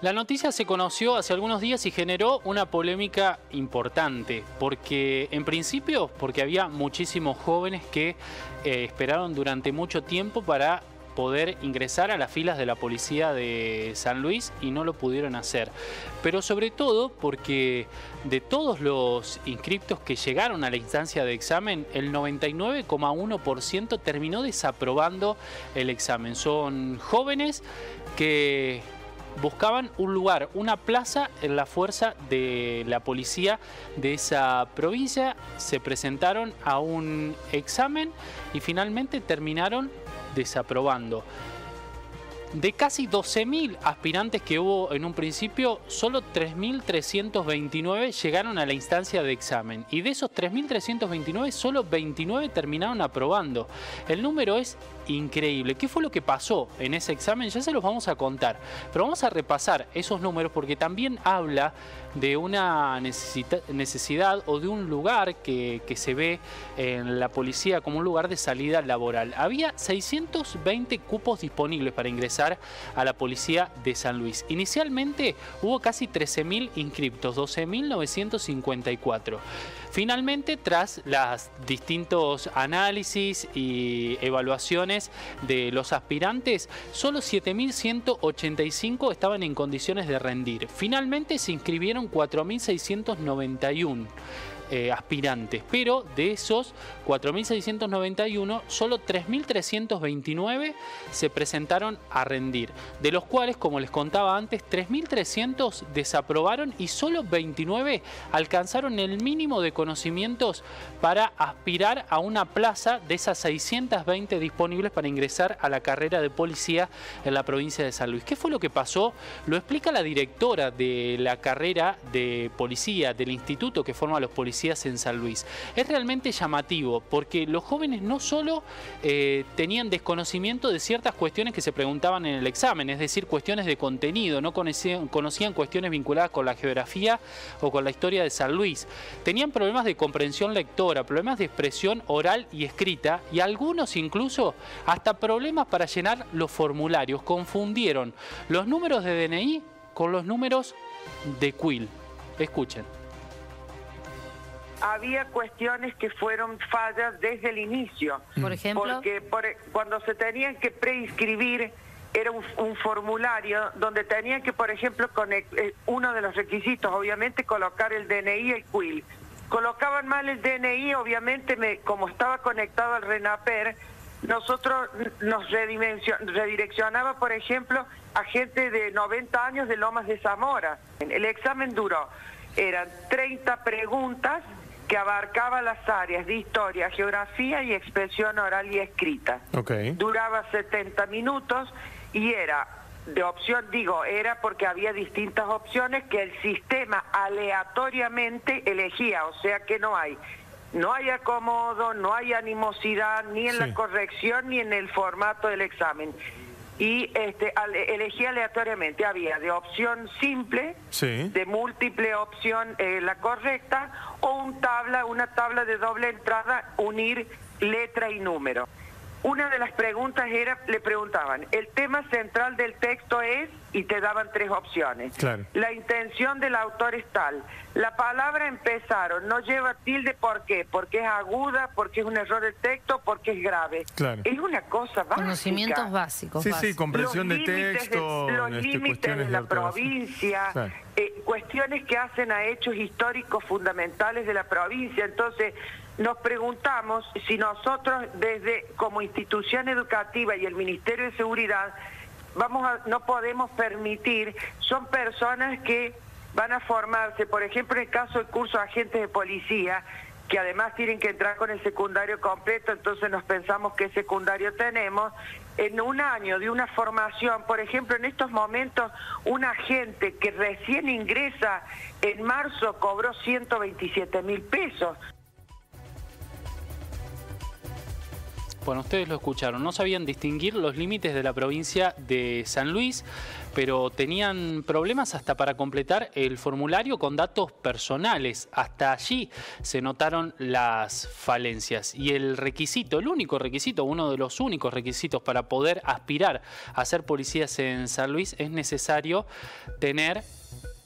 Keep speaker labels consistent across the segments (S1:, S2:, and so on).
S1: La noticia se conoció hace algunos días y generó una polémica importante, porque en principio, porque había muchísimos jóvenes que esperaron durante mucho tiempo para poder ingresar a las filas de la policía de San Luis y no lo pudieron hacer. Pero sobre todo porque de todos los inscriptos que llegaron a la instancia de examen, el 99,1% terminó desaprobando el examen. Son jóvenes que buscaban un lugar, una plaza en la fuerza de la policía de esa provincia, se presentaron a un examen y finalmente terminaron desaprobando. De casi 12.000 aspirantes que hubo en un principio, solo 3.329 llegaron a la instancia de examen. Y de esos 3.329, solo 29 terminaron aprobando. El número es increíble. ¿Qué fue lo que pasó en ese examen? Ya se los vamos a contar. Pero vamos a repasar esos números porque también habla de una necesidad o de un lugar que se ve en la policía como un lugar de salida laboral. Había 620 cupos disponibles para ingresar a la policía de San Luis. Inicialmente hubo casi 13.000 inscriptos, 12.954. Finalmente, tras los distintos análisis y evaluaciones de los aspirantes, solo 7.185 estaban en condiciones de rendir. Finalmente se inscribieron 4.691 aspirantes, pero de esos 4.691, solo 3.329 se presentaron a rendir, de los cuales, como les contaba antes, 3.300 desaprobaron y solo 29 alcanzaron el mínimo de conocimientos para aspirar a una plaza de esas 620 disponibles para ingresar a la carrera de policía en la provincia de San Luis. ¿Qué fue lo que pasó? Lo explica la directora de la carrera de policía del instituto que forma a los policías en San Luis. Es realmente llamativo porque los jóvenes no solo tenían desconocimiento de ciertas cuestiones que se preguntaban en el examen, es decir, cuestiones de contenido, no conocían cuestiones vinculadas con la geografía o con la historia de San Luis. Tenían problemas de comprensión lectora, problemas de expresión oral y escrita y algunos incluso hasta problemas para llenar los formularios. Confundieron los números de DNI con los números de Quill. Escuchen.
S2: Había cuestiones que fueron fallas desde el inicio.
S3: Por ejemplo,
S2: porque cuando se tenían que preinscribir era un formulario donde tenían que, por ejemplo, uno de los requisitos, obviamente, colocar el DNI y el Quill. Colocaban mal el DNI, obviamente, como estaba conectado al RENAPER, nosotros nos redireccionaba, por ejemplo, a gente de 90 años de Lomas de Zamora. El examen duró, eran 30 preguntas que abarcaba las áreas de historia, geografía y expresión oral y escrita.
S4: Okay.
S2: Duraba 70 minutos y era de opción, era porque había distintas opciones que el sistema aleatoriamente elegía, o sea que no hay acomodo, no hay animosidad ni en la corrección ni en el formato del examen. Y elegía aleatoriamente, había de opción simple, de múltiple opción la correcta, o una tabla de doble entrada, unir letra y número. Una de las preguntas le preguntaban, el tema central del texto es, y te daban 3 opciones.
S4: Claro.
S2: La intención del autor es tal. La palabra empezaron, no lleva tilde, ¿por qué? Porque es aguda, porque es un error de texto, porque es grave.
S4: Claro.
S2: Es una cosa básica.
S3: Conocimientos básicos.
S4: Sí, comprensión de texto.
S2: Los límites de la provincia,
S4: claro.
S2: Cuestiones que hacen a hechos históricos fundamentales de la provincia. Entonces, nos preguntamos si nosotros, como institución educativa y el Ministerio de Seguridad, no podemos permitir, son personas que van a formarse, por ejemplo, en el caso del curso de agentes de policía, que además tienen que entrar con el secundario completo, entonces nos pensamos qué secundario tenemos. En un año de una formación, por ejemplo, en estos momentos, un agente que recién ingresa en marzo cobró 127.000 pesos.
S1: Bueno, ustedes lo escucharon, no sabían distinguir los límites de la provincia de San Luis, pero tenían problemas hasta para completar el formulario con datos personales. Hasta allí se notaron las falencias. Y el requisito, el único requisito, uno de los únicos requisitos para poder aspirar a ser policías en San Luis, es necesario tener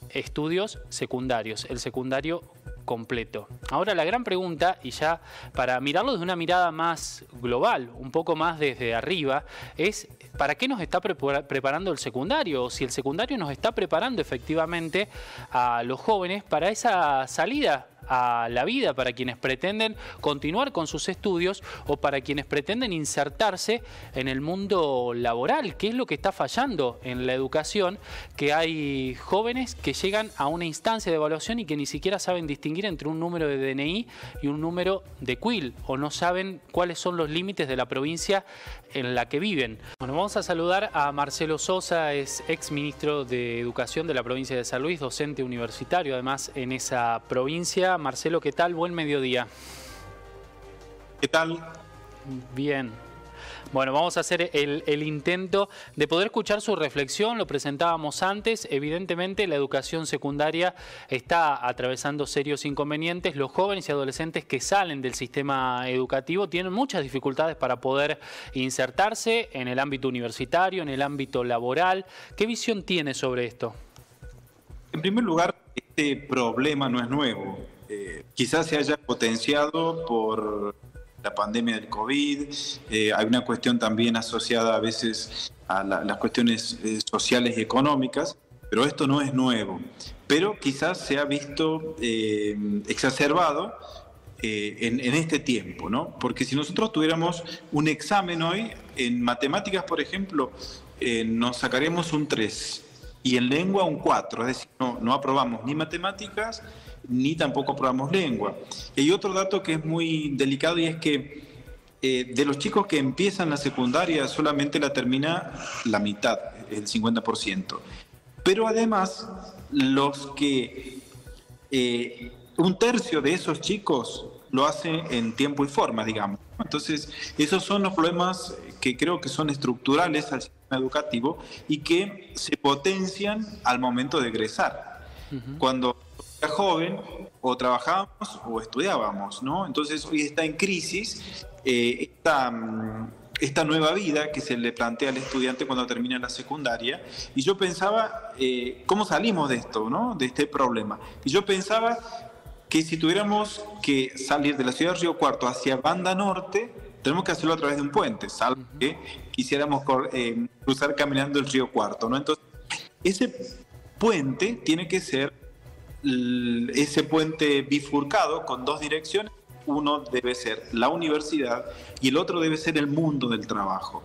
S1: estudios secundarios, el secundario completo. Ahora la gran pregunta, y ya para mirarlo desde una mirada más global, un poco más desde arriba, es ¿para qué nos está preparando el secundario? O si el secundario nos está preparando efectivamente a los jóvenes para esa salida a la vida, para quienes pretenden continuar con sus estudios o para quienes pretenden insertarse en el mundo laboral. ¿Qué es lo que está fallando en la educación? Que hay jóvenes que llegan a una instancia de evaluación y que ni siquiera saben distinguir entre un número de DNI y un número de CUIL, o no saben cuáles son los límites de la provincia en la que viven. Bueno, vamos a saludar a Marcelo Sosa, es ex ministro de Educación de la provincia de San Luis, docente universitario además en esa provincia. Marcelo, ¿qué tal? Buen mediodía.
S5: ¿Qué tal?
S1: Bien. Bueno, vamos a hacer el intento de poder escuchar su reflexión. Lo presentábamos antes. Evidentemente, la educación secundaria está atravesando serios inconvenientes. Los jóvenes y adolescentes que salen del sistema educativo tienen muchas dificultades para poder insertarse en el ámbito universitario, en el ámbito laboral. ¿Qué visión tiene sobre esto?
S5: En primer lugar, este problema no es nuevo. Quizás se haya potenciado por la pandemia del COVID. Hay una cuestión también asociada a veces a las cuestiones sociales y económicas, pero esto no es nuevo. Pero quizás se ha visto exacerbado en este tiempo, ¿no? Porque si nosotros tuviéramos un examen hoy, en matemáticas, por ejemplo, nos sacaríamos un 3 y en lengua un 4, es decir, no aprobamos ni matemáticas ni tampoco aprobamos lengua. Y hay otro dato que es muy delicado y es que de los chicos que empiezan la secundaria solamente la termina la mitad, el 50%. Pero además, los que un tercio de esos chicos lo hace en tiempo y forma, digamos. Entonces, esos son los problemas que creo que son estructurales al sistema educativo y que se potencian al momento de egresar. Cuando era joven, o trabajábamos o estudiábamos, ¿no? Entonces, hoy está en crisis esta nueva vida que se le plantea al estudiante cuando termina la secundaria. Y yo pensaba, ¿cómo salimos de esto, ¿no? De este problema? Y yo pensaba que si tuviéramos que salir de la ciudad de Río Cuarto hacia Banda Norte, tenemos que hacerlo a través de un puente, salvo que quisiéramos cruzar caminando el Río Cuarto, ¿no? Entonces, ese puente tiene que ser ese puente bifurcado con dos direcciones. Uno debe ser la universidad y el otro debe ser el mundo del trabajo.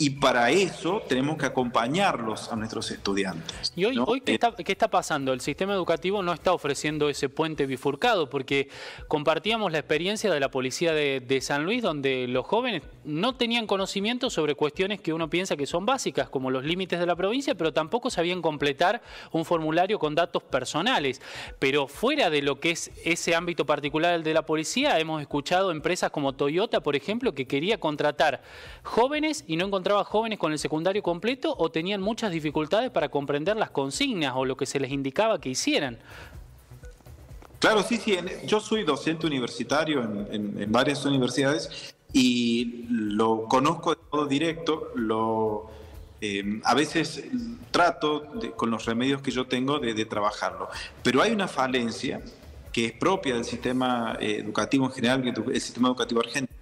S5: Y para eso tenemos que acompañarlos a nuestros estudiantes,
S1: ¿Y hoy,
S5: ¿no?
S1: ¿qué está pasando? El sistema educativo no está ofreciendo ese puente bifurcado, porque compartíamos la experiencia de la policía de San Luis, donde los jóvenes no tenían conocimiento sobre cuestiones que uno piensa que son básicas, como los límites de la provincia, pero tampoco sabían completar un formulario con datos personales. Pero fuera de lo que es ese ámbito particular del de la policía, hemos escuchado empresas como Toyota, por ejemplo, que quería contratar jóvenes y no encontraba jóvenes con el secundario completo o tenían muchas dificultades para comprender las consignas o lo que se les indicaba que hicieran.
S5: Claro, sí. Yo soy docente universitario en varias universidades y lo conozco de modo directo. A veces trato con los remedios que yo tengo de trabajarlo. Pero hay una falencia que es propia del sistema educativo en general, el sistema educativo argentino,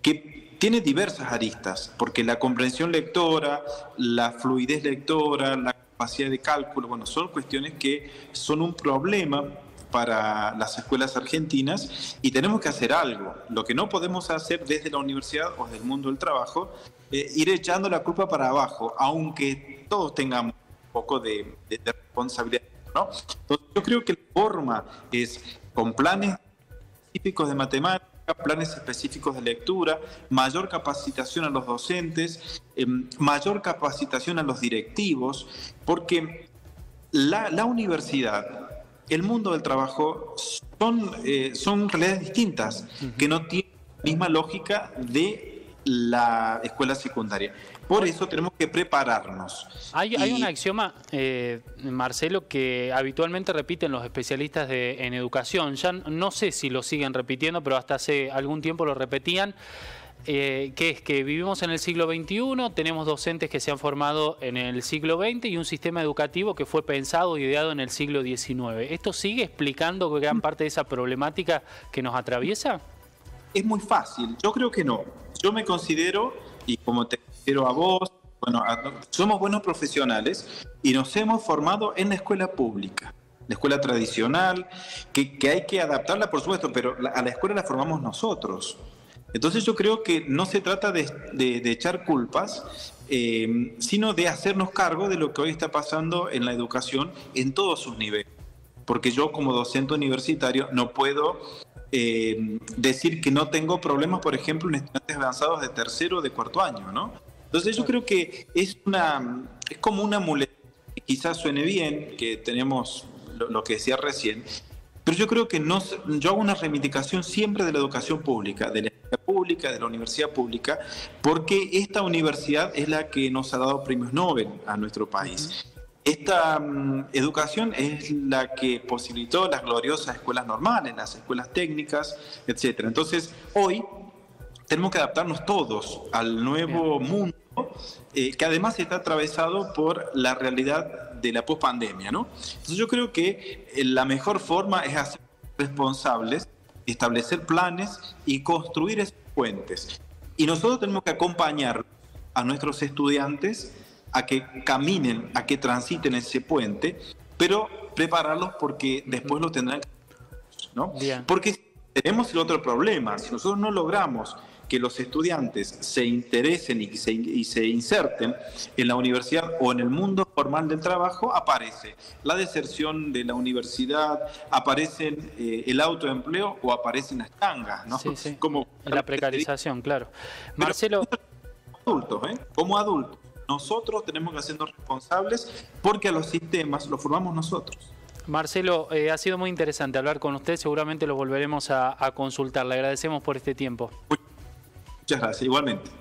S5: que tiene diversas aristas, porque la comprensión lectora, la fluidez lectora, la capacidad de cálculo, bueno, son cuestiones que son un problema para las escuelas argentinas y tenemos que hacer algo. Lo que no podemos hacer desde la universidad o desde el mundo del trabajo, ir echando la culpa para abajo, aunque todos tengamos un poco de responsabilidad, ¿no? Entonces, yo creo que la forma es con planes específicos de matemáticas, planes específicos de lectura, mayor capacitación a los docentes, mayor capacitación a los directivos, porque la universidad, el mundo del trabajo son realidades distintas, que no tienen la misma lógica de la escuela secundaria. Por eso tenemos que prepararnos.
S1: Hay un axioma, Marcelo, que habitualmente repiten los especialistas en educación. Ya no sé si lo siguen repitiendo, pero hasta hace algún tiempo lo repetían, que es que vivimos en el siglo XXI, tenemos docentes que se han formado en el siglo XX y un sistema educativo que fue pensado e ideado en el siglo XIX. ¿Esto sigue explicando gran parte de esa problemática que nos atraviesa?
S5: Es muy fácil. Yo creo que no. Yo me considero, y como te considero a vos, bueno, somos buenos profesionales y nos hemos formado en la escuela pública, la escuela tradicional, que hay que adaptarla, por supuesto, pero a la escuela la formamos nosotros. Entonces yo creo que no se trata de echar culpas, sino de hacernos cargo de lo que hoy está pasando en la educación en todos sus niveles. Porque yo como docente universitario no puedo decir que no tengo problemas, por ejemplo, en estudiantes avanzados de tercero o de cuarto año, ¿no? Entonces yo creo que es como una muleta, quizás suene bien, que tenemos lo que decía recién, pero yo creo que yo hago una reivindicación siempre de la educación pública, de la escuela pública, de la universidad pública, porque esta universidad es la que nos ha dado premios Nobel a nuestro país. Esta educación es la que posibilitó las gloriosas escuelas normales, las escuelas técnicas, etc. Entonces, hoy tenemos que adaptarnos todos al nuevo mundo, que además está atravesado por la realidad de la pospandemia, ¿no? Entonces, yo creo que la mejor forma es hacer responsables, establecer planes y construir esos puentes. Y nosotros tenemos que acompañar a nuestros estudiantes a que caminen, a que transiten ese puente, pero prepararlos porque después lo tendrán que hacer, ¿no? Bien. Porque tenemos el otro problema, si nosotros no logramos que los estudiantes se interesen y se inserten en la universidad o en el mundo formal del trabajo, aparece la deserción de la universidad, aparecen el autoempleo o aparecen las changas, ¿no?
S1: Sí, sí.
S5: Como
S1: la precarización, claro. Marcelo,
S5: como adultos, nosotros tenemos que hacernos responsables porque a los sistemas los formamos nosotros.
S1: Marcelo, ha sido muy interesante hablar con usted, seguramente lo volveremos a consultar. Le agradecemos por este tiempo.
S5: Muchas gracias, igualmente.